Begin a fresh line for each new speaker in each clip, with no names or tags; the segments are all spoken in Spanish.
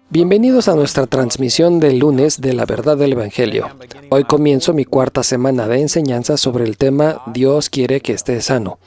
Bienvenidos a nuestra transmisión del lunes de la verdad del Evangelio. Hoy comienzo mi cuarta semana de enseñanza sobre el tema Dios quiere que estés sano.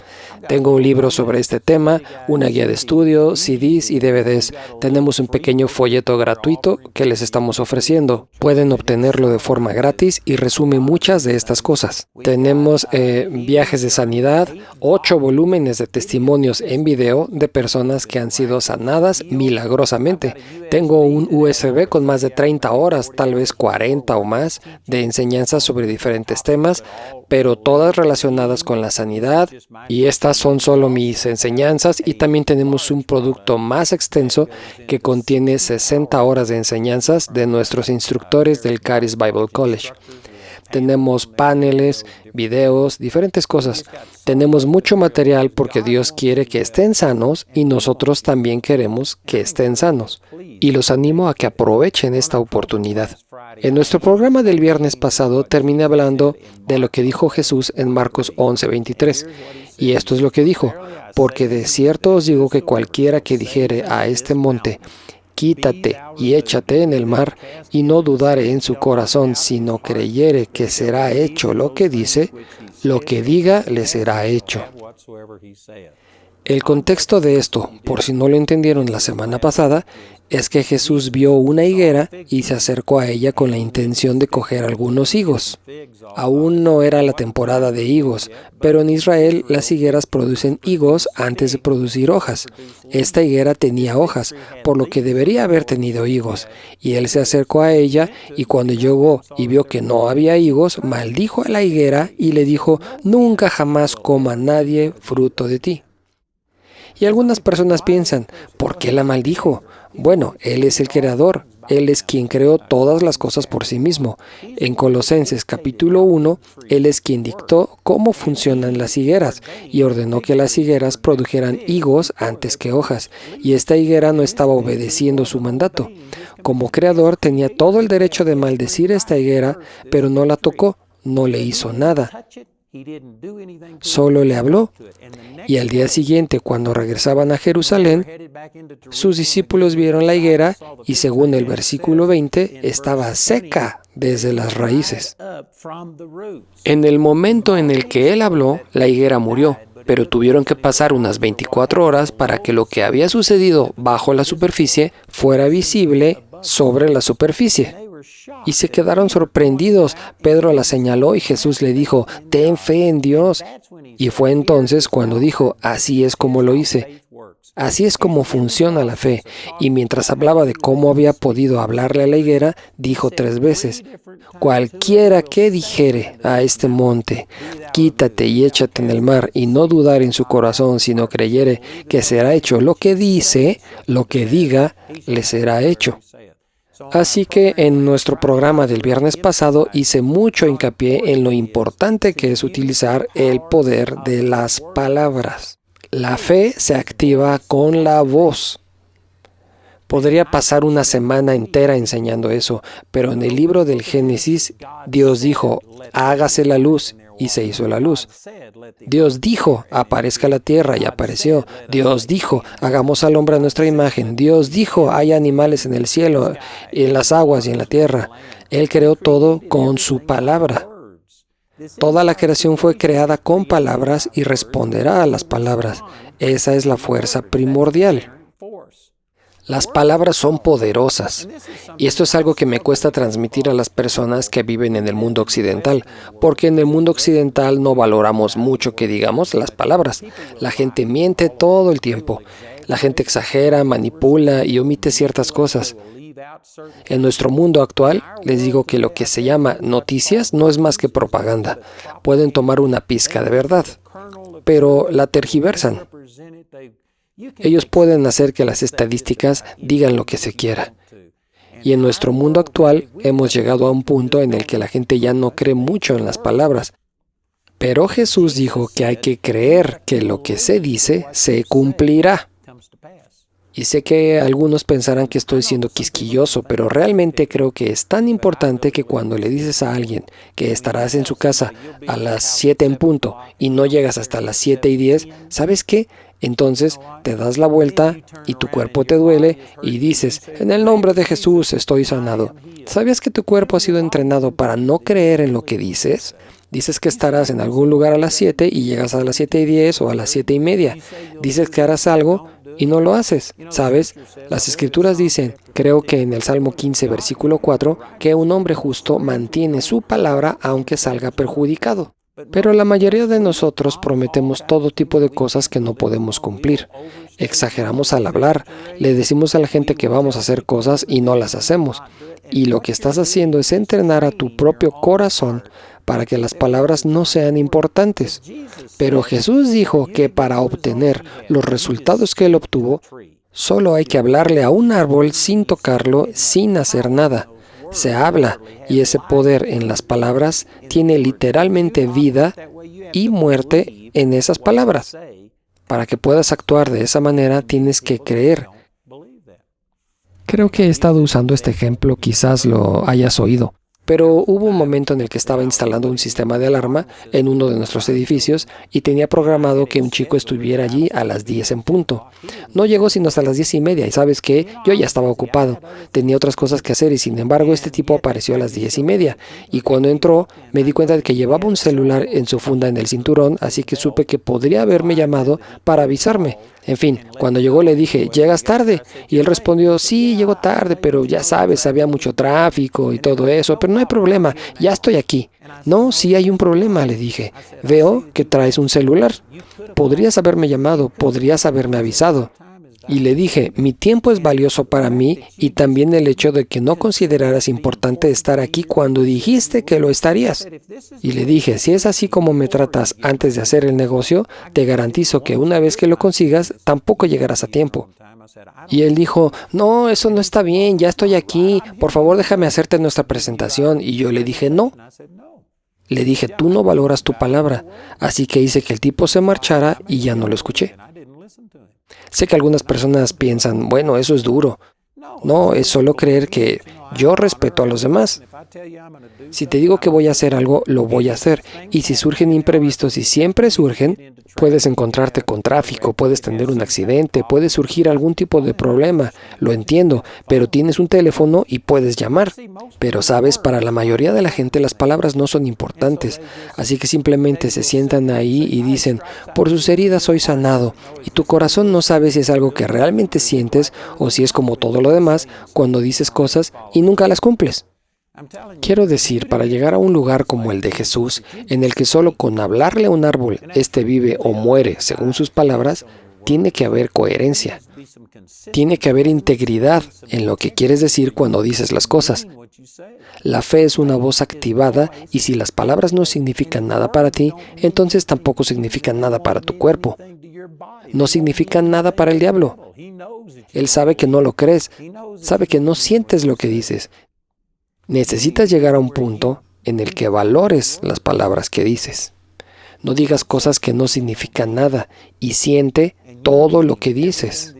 Tengo un libro sobre este tema, una guía de estudio, CDs y DVDs. Tenemos un pequeño folleto gratuito que les estamos ofreciendo. Pueden obtenerlo de forma gratis y resume muchas de estas cosas. Tenemos viajes de sanidad, 8 volúmenes de testimonios en video de personas que han sido sanadas milagrosamente. Tengo un USB con más de 30 horas, tal vez 40 o más, de enseñanzas sobre diferentes temas, pero todas relacionadas con la sanidad, y estas son solo mis enseñanzas, y también tenemos un producto más extenso que contiene 60 horas de enseñanzas de nuestros instructores del Charis Bible College. Tenemos paneles, videos, diferentes cosas. Tenemos mucho material porque Dios quiere que estén sanos y nosotros también queremos que estén sanos. Y los animo a que aprovechen esta oportunidad. En nuestro programa del viernes pasado terminé hablando de lo que dijo Jesús en Marcos 11:23. Y esto es lo que dijo: porque de cierto os digo que cualquiera que dijere a este monte, quítate y échate en el mar, y no dudare en su corazón, sino creyere que será hecho lo que dice, lo que diga le será hecho. El contexto de esto, por si no lo entendieron la semana pasada, es que Jesús vio una higuera y se acercó a ella con la intención de coger algunos higos. Aún no era la temporada de higos, pero en Israel las higueras producen higos antes de producir hojas. Esta higuera tenía hojas, por lo que debería haber tenido higos. Y él se acercó a ella, y cuando llegó y vio que no había higos, maldijo a la higuera y le dijo: nunca jamás coma nadie fruto de ti. Y algunas personas piensan: ¿por qué la maldijo? Bueno, Él es el creador. Él es quien creó todas las cosas por sí mismo. En Colosenses capítulo 1, Él es quien dictó cómo funcionan las higueras y ordenó que las higueras produjeran higos antes que hojas. Y esta higuera no estaba obedeciendo su mandato. Como creador tenía todo el derecho de maldecir esta higuera, pero no la tocó, no le hizo nada. Solo le habló. Y al día siguiente, cuando regresaban a Jerusalén, sus discípulos vieron la higuera y, según el versículo 20, estaba seca desde las raíces. En el momento en el que él habló, la higuera murió, pero tuvieron que pasar unas 24 horas para que lo que había sucedido bajo la superficie fuera visible sobre la superficie. Y se quedaron sorprendidos. Pedro la señaló y Jesús le dijo: ten fe en Dios. Y fue entonces cuando dijo: así es como lo hice. Así es como funciona la fe. Y mientras hablaba de cómo había podido hablarle a la higuera, dijo 3 veces: cualquiera que dijere a este monte, quítate y échate en el mar, y no dudar en su corazón, sino creyere que será hecho lo que dice, lo que diga, le será hecho. Así que en nuestro programa del viernes pasado hice mucho hincapié en lo importante que es utilizar el poder de las palabras. La fe se activa con la voz. Podría pasar una semana entera enseñando eso, pero en el libro del Génesis, Dios dijo: hágase la luz, y se hizo la luz. Dios dijo: aparezca la tierra, y apareció. Dios dijo: hagamos al hombre a nuestra imagen. Dios dijo: hay animales en el cielo, en las aguas y en la tierra. Él creó todo con su palabra. Toda la creación fue creada con palabras y responderá a las palabras. Esa es la fuerza primordial. Las palabras son poderosas, y esto es algo que me cuesta transmitir a las personas que viven en el mundo occidental, porque en el mundo occidental no valoramos mucho que digamos las palabras. La gente miente todo el tiempo. La gente exagera, manipula y omite ciertas cosas. En nuestro mundo actual, les digo que lo que se llama noticias no es más que propaganda. Pueden tomar una pizca de verdad, pero la tergiversan. Ellos pueden hacer que las estadísticas digan lo que se quiera. Y en nuestro mundo actual hemos llegado a un punto en el que la gente ya no cree mucho en las palabras. Pero Jesús dijo que hay que creer que lo que se dice se cumplirá. Y sé que algunos pensarán que estoy siendo quisquilloso, pero realmente creo que es tan importante que cuando le dices a alguien que estarás en su casa a las 7 en punto y no llegas hasta las 7:10, ¿sabes qué? Entonces te das la vuelta y tu cuerpo te duele y dices, en el nombre de Jesús estoy sanado. ¿Sabías que tu cuerpo ha sido entrenado para no creer en lo que dices? Dices que estarás en algún lugar a las 7 y llegas a las 7:10 o a las 7:30. Dices que harás algo y no lo haces. ¿Sabes? Las Escrituras dicen, creo que en el Salmo 15, versículo 4, que un hombre justo mantiene su palabra aunque salga perjudicado. Pero la mayoría de nosotros prometemos todo tipo de cosas que no podemos cumplir. Exageramos al hablar, le decimos a la gente que vamos a hacer cosas y no las hacemos. Y lo que estás haciendo es entrenar a tu propio corazón para que las palabras no sean importantes. Pero Jesús dijo que para obtener los resultados que él obtuvo, solo hay que hablarle a un árbol sin tocarlo, sin hacer nada. Se habla, y ese poder en las palabras tiene literalmente vida y muerte en esas palabras. Para que puedas actuar de esa manera, tienes que creer. Creo que he estado usando este ejemplo, quizás lo hayas oído. Pero hubo un momento en el que estaba instalando un sistema de alarma en uno de nuestros edificios y tenía programado que un chico estuviera allí a las 10 en punto. No llegó sino hasta las 10:30 y ¿sabes qué? Yo ya estaba ocupado. Tenía otras cosas que hacer y sin embargo este tipo apareció a las 10:30 y cuando entró me di cuenta de que llevaba un celular en su funda en el cinturón, así que supe que podría haberme llamado para avisarme. En fin, cuando llegó le dije, ¿llegas tarde? Y él respondió, sí, llego tarde, pero ya sabes, había mucho tráfico y todo eso, pero no hay problema, ya estoy aquí. No, sí hay un problema, le dije. Veo que traes un celular. Podrías haberme llamado, podrías haberme avisado. Y le dije, mi tiempo es valioso para mí y también el hecho de que no consideraras importante estar aquí cuando dijiste que lo estarías. Y le dije, si es así como me tratas antes de hacer el negocio, te garantizo que una vez que lo consigas, tampoco llegarás a tiempo. Y él dijo, no, eso no está bien, ya estoy aquí, por favor déjame hacerte nuestra presentación. Y yo le dije, no. Le dije, tú no valoras tu palabra. Así que hice que el tipo se marchara y ya no lo escuché. Sé que algunas personas piensan, bueno, eso es duro. No, es solo creer que yo respeto a los demás. Si te digo que voy a hacer algo, lo voy a hacer. Y si surgen imprevistos, y siempre surgen, puedes encontrarte con tráfico, puedes tener un accidente, puede surgir algún tipo de problema. Lo entiendo, pero tienes un teléfono y puedes llamar. Pero sabes, para la mayoría de la gente las palabras no son importantes. Así que simplemente se sientan ahí y dicen, por sus heridas soy sanado. Y tu corazón no sabe si es algo que realmente sientes o si es como todo lo demás cuando dices cosas y nunca las cumples. Quiero decir, para llegar a un lugar como el de Jesús, en el que solo con hablarle a un árbol, éste vive o muere según sus palabras, tiene que haber coherencia. Tiene que haber integridad en lo que quieres decir cuando dices las cosas. La fe es una voz activada y si las palabras no significan nada para ti, entonces tampoco significan nada para tu cuerpo. No significan nada para el diablo. Él sabe que no lo crees, sabe que no sientes lo que dices. Necesitas llegar a un punto en el que valores las palabras que dices. No digas cosas que no significan nada y siente todo lo que dices.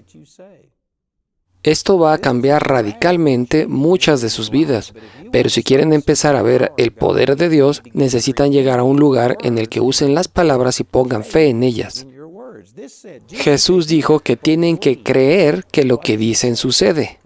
Esto va a cambiar radicalmente muchas de sus vidas, pero si quieren empezar a ver el poder de Dios, necesitan llegar a un lugar en el que usen las palabras y pongan fe en ellas. Jesús dijo que tienen que creer que lo que dicen sucede.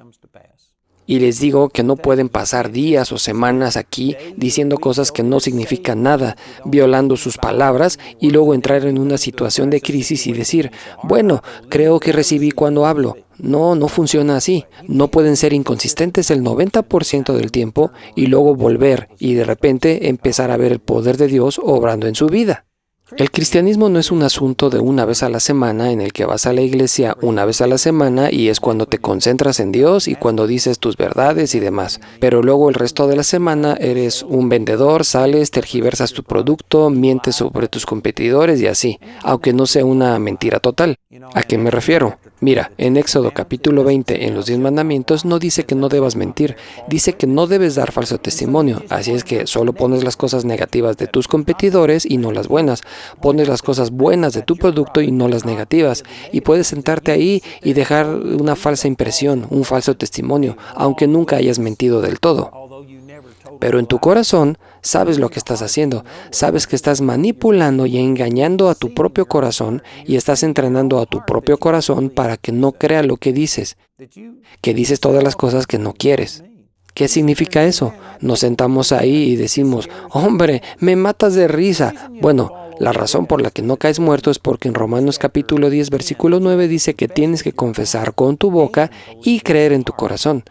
Y les digo que no pueden pasar días o semanas aquí diciendo cosas que no significan nada, violando sus palabras y luego entrar en una situación de crisis y decir, bueno, creo que recibí cuando hablo. No, no funciona así. No pueden ser inconsistentes el 90% del tiempo y luego volver y de repente empezar a ver el poder de Dios obrando en su vida. El cristianismo no es un asunto de una vez a la semana en el que vas a la iglesia una vez a la semana y es cuando te concentras en Dios y cuando dices tus verdades y demás. Pero luego el resto de la semana eres un vendedor, sales, tergiversas tu producto, mientes sobre tus competidores y así, aunque no sea una mentira total. ¿A qué me refiero? Mira, en Éxodo capítulo 20, en los 10 mandamientos, no dice que no debas mentir, dice que no debes dar falso testimonio, así es que solo pones las cosas negativas de tus competidores y no las buenas. Pones las cosas buenas de tu producto y no las negativas. Y puedes sentarte ahí y dejar una falsa impresión, un falso testimonio, aunque nunca hayas mentido del todo. Pero en tu corazón Sabes lo que estás haciendo. Sabes que estás manipulando y engañando a tu propio corazón y estás entrenando a tu propio corazón para que no crea lo que dices todas las cosas que no quieres. ¿Qué significa eso? Nos sentamos ahí y decimos, hombre, me matas de risa. Bueno, la razón por la que no caes muerto es porque en Romanos capítulo 10, versículo 9 dice que tienes que confesar con tu boca y creer en tu corazón.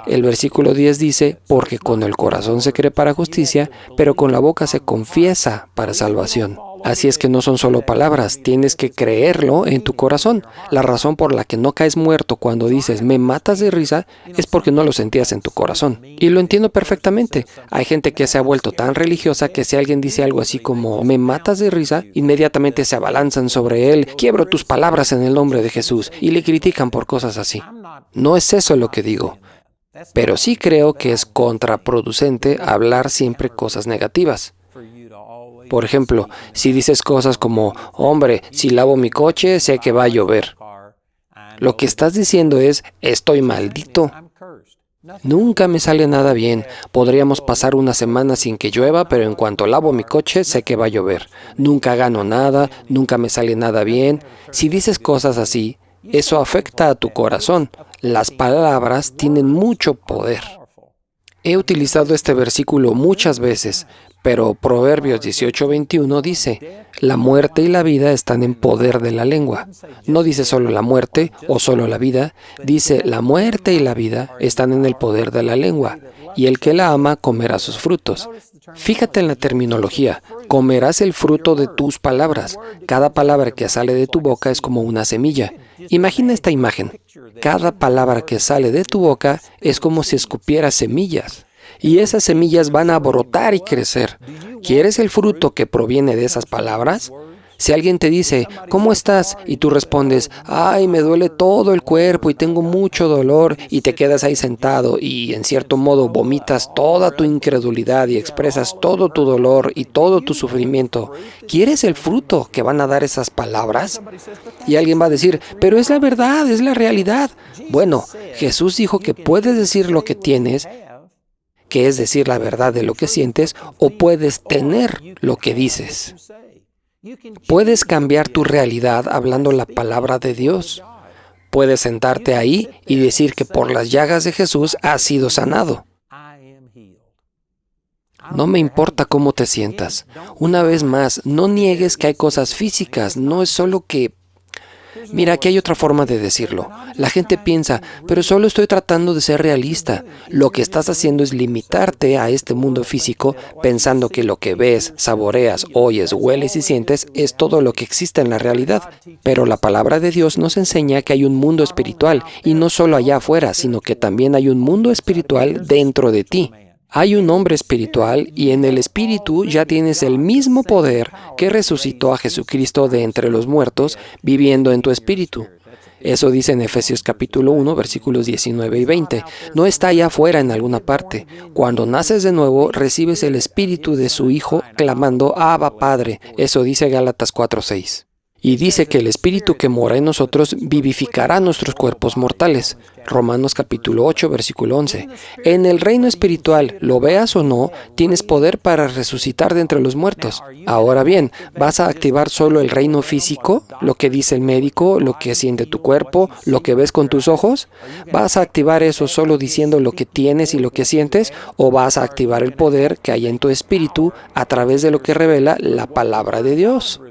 El versículo 10 dice, porque con el corazón se cree para justicia, pero con la boca se confiesa para salvación. Así es que no son solo palabras, tienes que creerlo en tu corazón. La razón por la que no caes muerto cuando dices, me matas de risa, es porque no lo sentías en tu corazón. Y lo entiendo perfectamente. Hay gente que se ha vuelto tan religiosa que si alguien dice algo así como, me matas de risa, inmediatamente se abalanzan sobre él, quiebro tus palabras en el nombre de Jesús, y le critican por cosas así. No es eso lo que digo. Pero sí creo que es contraproducente hablar siempre cosas negativas. Por ejemplo, si dices cosas como, hombre, si lavo mi coche, sé que va a llover. Lo que estás diciendo es, estoy maldito. Nunca me sale nada bien. Podríamos pasar una semana sin que llueva, pero en cuanto lavo mi coche, sé que va a llover. Nunca gano nada, nunca me sale nada bien. Si dices cosas así, eso afecta a tu corazón. Las palabras tienen mucho poder. He utilizado este versículo muchas veces, pero Proverbios 18:21 dice, la muerte y la vida están en poder de la lengua. No dice solo la muerte o solo la vida, dice la muerte y la vida están en el poder de la lengua, y el que la ama comerá sus frutos. Fíjate en la terminología, comerás el fruto de tus palabras. Cada palabra que sale de tu boca es como una semilla. Imagina esta imagen. Cada palabra que sale de tu boca es como si escupieras semillas. Y esas semillas van a brotar y crecer. ¿Quieres el fruto que proviene de esas palabras? Si alguien te dice, ¿cómo estás? Y tú respondes, ay, me duele todo el cuerpo y tengo mucho dolor, y te quedas ahí sentado y en cierto modo vomitas toda tu incredulidad y expresas todo tu dolor y todo tu sufrimiento. ¿Quieres el fruto que van a dar esas palabras? Y alguien va a decir, pero es la verdad, es la realidad. Bueno, Jesús dijo que puedes decir lo que tienes, que es decir la verdad de lo que sientes, o puedes tener lo que dices. Puedes cambiar tu realidad hablando la palabra de Dios. Puedes sentarte ahí y decir que por las llagas de Jesús has sido sanado. No me importa cómo te sientas. Una vez más, no niegues que hay cosas físicas, no es solo que... Mira, aquí hay otra forma de decirlo. La gente piensa, pero solo estoy tratando de ser realista. Lo que estás haciendo es limitarte a este mundo físico pensando que lo que ves, saboreas, oyes, hueles y sientes es todo lo que existe en la realidad. Pero la palabra de Dios nos enseña que hay un mundo espiritual y no solo allá afuera, sino que también hay un mundo espiritual dentro de ti. Hay un hombre espiritual y en el espíritu ya tienes el mismo poder que resucitó a Jesucristo de entre los muertos viviendo en tu espíritu. Eso dice en Efesios capítulo 1, versículos 19 y 20. No está allá afuera en alguna parte. Cuando naces de nuevo, recibes el espíritu de su Hijo clamando, Abba, Padre. Eso dice Gálatas 4:6. Y dice que el Espíritu que mora en nosotros vivificará nuestros cuerpos mortales. Romanos capítulo 8, versículo 11. En el reino espiritual, lo veas o no, tienes poder para resucitar de entre los muertos. Ahora bien, ¿vas a activar solo el reino físico? ¿Lo que dice el médico, lo que siente tu cuerpo, lo que ves con tus ojos? ¿Vas a activar eso solo diciendo lo que tienes y lo que sientes? ¿O vas a activar el poder que hay en tu espíritu a través de lo que revela la palabra de Dios?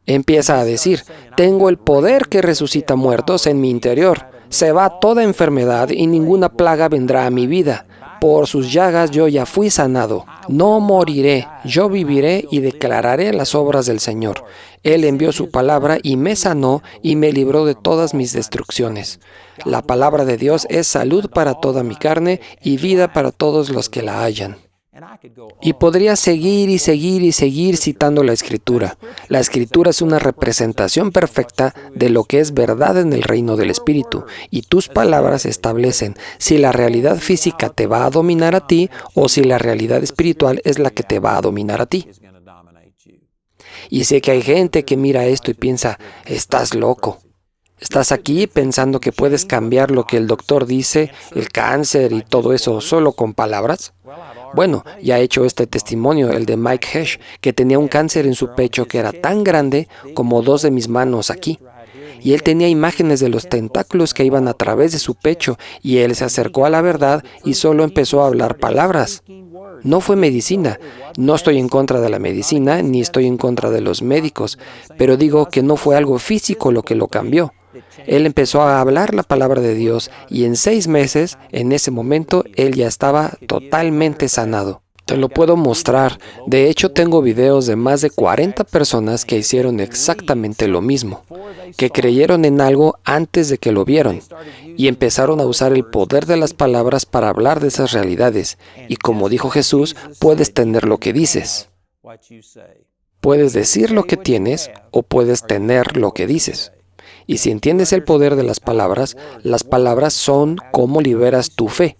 Empieza a decir, tengo el poder que resucita muertos en mi interior. Se va toda enfermedad y ninguna plaga vendrá a mi vida. Por sus llagas yo ya fui sanado. No moriré, yo viviré y declararé las obras del Señor. Él envió su palabra y me sanó y me libró de todas mis destrucciones. La palabra de Dios es salud para toda mi carne y vida para todos los que la hallan. Y podría seguir y seguir y seguir citando la Escritura. La Escritura es una representación perfecta de lo que es verdad en el reino del Espíritu, y tus palabras establecen si la realidad física te va a dominar a ti o si la realidad espiritual es la que te va a dominar a ti. Y sé que hay gente que mira esto y piensa, estás loco. ¿Estás aquí pensando que puedes cambiar lo que el doctor dice, el cáncer y todo eso, solo con palabras? Bueno, ya he hecho este testimonio, el de Mike Hesh, que tenía un cáncer en su pecho que era tan grande como 2 de mis manos aquí. Y él tenía imágenes de los tentáculos que iban a través de su pecho, y él se acercó a la verdad y solo empezó a hablar palabras. No fue medicina. No estoy en contra de la medicina, ni estoy en contra de los médicos, pero digo que no fue algo físico lo que lo cambió. Él empezó a hablar la palabra de Dios y en 6 meses, en ese momento, él ya estaba totalmente sanado. Te lo puedo mostrar. De hecho, tengo videos de más de 40 personas que hicieron exactamente lo mismo, que creyeron en algo antes de que lo vieron y empezaron a usar el poder de las palabras para hablar de esas realidades. Y como dijo Jesús, puedes tener lo que dices. Puedes decir lo que tienes o puedes tener lo que dices. Y si entiendes el poder de las palabras son cómo liberas tu fe.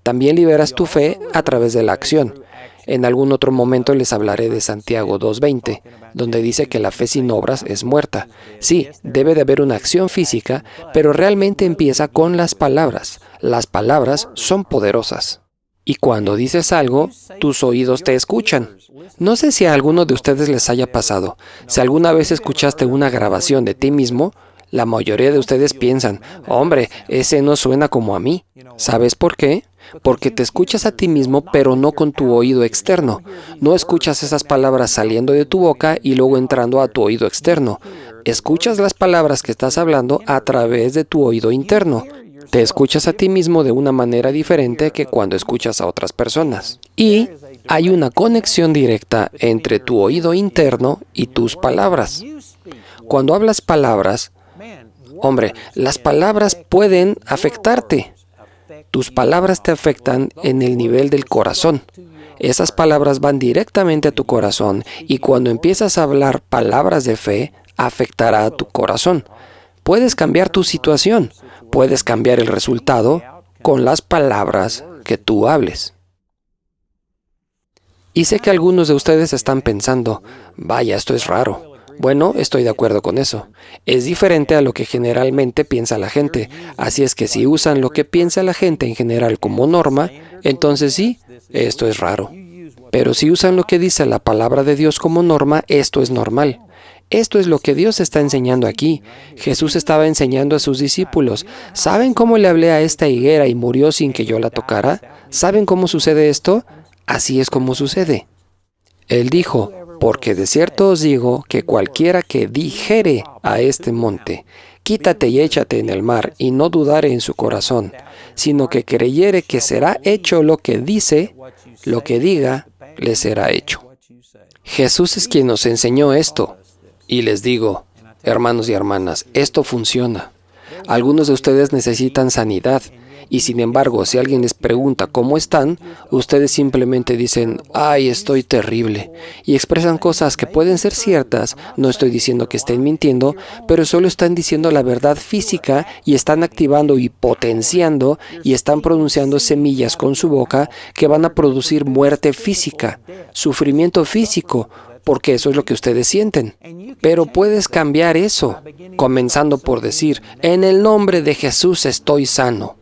También liberas tu fe a través de la acción. En algún otro momento les hablaré de Santiago 2:20, donde dice que la fe sin obras es muerta. Sí, debe de haber una acción física, pero realmente empieza con las palabras. Las palabras son poderosas. Y cuando dices algo, tus oídos te escuchan. No sé si a alguno de ustedes les haya pasado. Si alguna vez escuchaste una grabación de ti mismo, la mayoría de ustedes piensan, hombre, ese no suena como a mí. ¿Sabes por qué? Porque te escuchas a ti mismo, pero no con tu oído externo. No escuchas esas palabras saliendo de tu boca y luego entrando a tu oído externo. Escuchas las palabras que estás hablando a través de tu oído interno. Te escuchas a ti mismo de una manera diferente que cuando escuchas a otras personas. Y hay una conexión directa entre tu oído interno y tus palabras. Cuando hablas palabras, hombre, las palabras pueden afectarte. Tus palabras te afectan en el nivel del corazón. Esas palabras van directamente a tu corazón y cuando empiezas a hablar palabras de fe, afectará a tu corazón. Puedes cambiar tu situación, puedes cambiar el resultado con las palabras que tú hables. Y sé que algunos de ustedes están pensando, vaya, esto es raro. Bueno, estoy de acuerdo con eso. Es diferente a lo que generalmente piensa la gente. Así es que si usan lo que piensa la gente en general como norma, entonces sí, esto es raro. Pero si usan lo que dice la palabra de Dios como norma, esto es normal. Esto es lo que Dios está enseñando aquí. Jesús estaba enseñando a sus discípulos. ¿Saben cómo le hablé a esta higuera y murió sin que yo la tocara? ¿Saben cómo sucede esto? Así es como sucede. Él dijo, porque de cierto os digo que cualquiera que dijere a este monte, quítate y échate en el mar, y no dudare en su corazón, sino que creyere que será hecho lo que dice, lo que diga, le será hecho. Jesús es quien nos enseñó esto. Y les digo, hermanos y hermanas, esto funciona. Algunos de ustedes necesitan sanidad. Y sin embargo, si alguien les pregunta cómo están, ustedes simplemente dicen, ¡ay, estoy terrible! Y expresan cosas que pueden ser ciertas, no estoy diciendo que estén mintiendo, pero solo están diciendo la verdad física y están activando y potenciando y están pronunciando semillas con su boca que van a producir muerte física, sufrimiento físico, porque eso es lo que ustedes sienten. Pero puedes cambiar eso, comenzando por decir, en el nombre de Jesús estoy sano.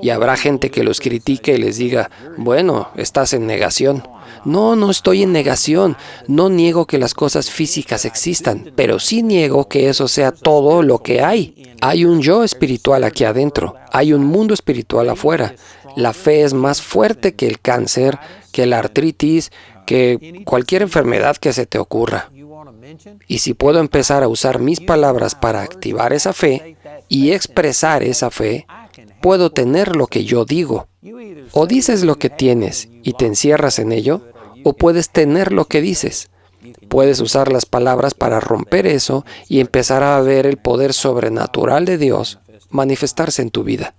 Y habrá gente que los critique y les diga, bueno, estás en negación. No, no estoy en negación. No niego que las cosas físicas existan, pero sí niego que eso sea todo lo que hay. Hay un yo espiritual aquí adentro. Hay un mundo espiritual afuera. La fe es más fuerte que el cáncer, que la artritis, que cualquier enfermedad que se te ocurra. Y si puedo empezar a usar mis palabras para activar esa fe y expresar esa fe, puedo tener lo que yo digo. O dices lo que tienes y te encierras en ello, o puedes tener lo que dices. Puedes usar las palabras para romper eso y empezar a ver el poder sobrenatural de Dios manifestarse en tu vida.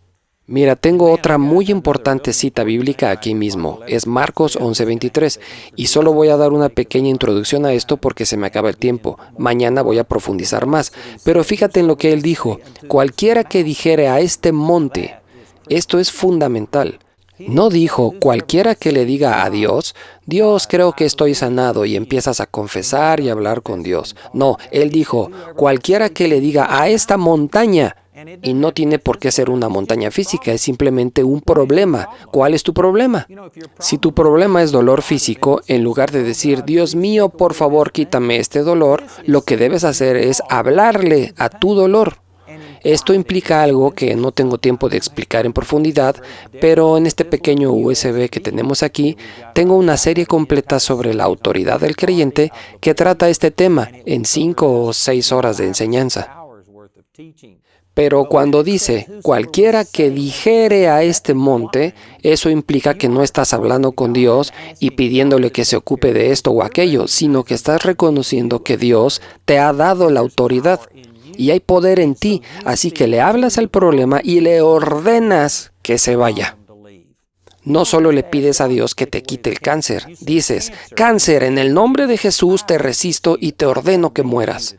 Mira, tengo otra muy importante cita bíblica aquí mismo. Es Marcos 11:23. Y solo voy a dar una pequeña introducción a esto porque se me acaba el tiempo. Mañana voy a profundizar más. Pero fíjate en lo que él dijo. Cualquiera que dijere a este monte, esto es fundamental. No dijo, cualquiera que le diga a Dios, Dios, creo que estoy sanado, y empiezas a confesar y hablar con Dios. No, Él dijo, cualquiera que le diga a esta montaña, y no tiene por qué ser una montaña física, es simplemente un problema. ¿Cuál es tu problema? Si tu problema es dolor físico, en lugar de decir, Dios mío, por favor, quítame este dolor, lo que debes hacer es hablarle a tu dolor. Esto implica algo que no tengo tiempo de explicar en profundidad, pero en este pequeño USB que tenemos aquí, tengo una serie completa sobre la autoridad del creyente que trata este tema en 5 o 6 horas de enseñanza. Pero cuando dice, cualquiera que dijere a este monte, eso implica que no estás hablando con Dios y pidiéndole que se ocupe de esto o aquello, sino que estás reconociendo que Dios te ha dado la autoridad. Y hay poder en ti, así que le hablas al problema y le ordenas que se vaya. No solo le pides a Dios que te quite el cáncer, dices, cáncer, en el nombre de Jesús te resisto y te ordeno que mueras.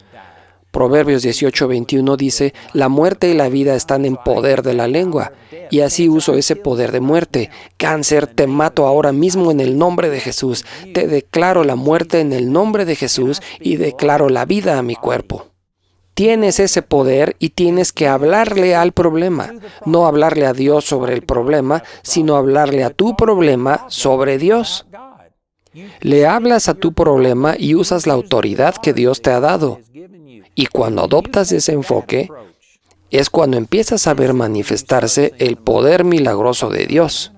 Proverbios 18:21 dice, la muerte y la vida están en poder de la lengua, y así uso ese poder de muerte. Cáncer, te mato ahora mismo en el nombre de Jesús, te declaro la muerte en el nombre de Jesús y declaro la vida a mi cuerpo. Tienes ese poder y tienes que hablarle al problema, no hablarle a Dios sobre el problema, sino hablarle a tu problema sobre Dios. Le hablas a tu problema y usas la autoridad que Dios te ha dado. Y cuando adoptas ese enfoque, es cuando empiezas a ver manifestarse el poder milagroso de Dios.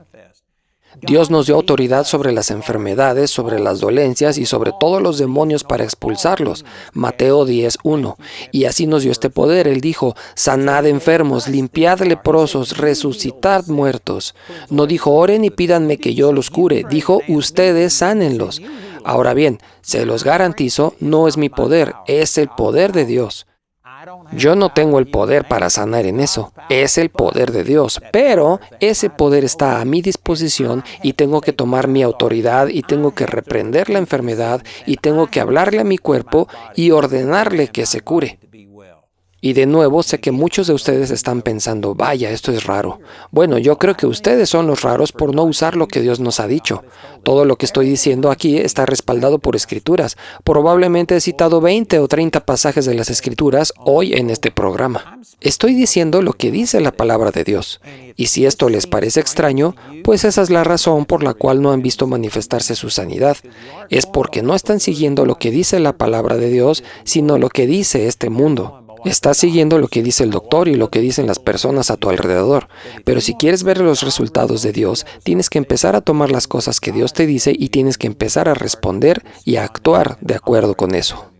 Dios nos dio autoridad sobre las enfermedades, sobre las dolencias y sobre todos los demonios para expulsarlos. Mateo 10:1. Y así nos dio este poder. Él dijo, sanad enfermos, limpiad leprosos, resucitad muertos. No dijo, oren y pídanme que yo los cure. Dijo, ustedes sánenlos. Ahora bien, se los garantizo, no es mi poder, es el poder de Dios. Yo no tengo el poder para sanar en eso, es el poder de Dios, pero ese poder está a mi disposición y tengo que tomar mi autoridad y tengo que reprender la enfermedad y tengo que hablarle a mi cuerpo y ordenarle que se cure. Y de nuevo, sé que muchos de ustedes están pensando, vaya, esto es raro. Bueno, yo creo que ustedes son los raros por no usar lo que Dios nos ha dicho. Todo lo que estoy diciendo aquí está respaldado por escrituras. Probablemente he citado 20 o 30 pasajes de las escrituras hoy en este programa. Estoy diciendo lo que dice la palabra de Dios. Y si esto les parece extraño, pues esa es la razón por la cual no han visto manifestarse su sanidad. Es porque no están siguiendo lo que dice la palabra de Dios, sino lo que dice este mundo. Estás siguiendo lo que dice el doctor y lo que dicen las personas a tu alrededor. Pero si quieres ver los resultados de Dios, tienes que empezar a tomar las cosas que Dios te dice y tienes que empezar a responder y a actuar de acuerdo con eso.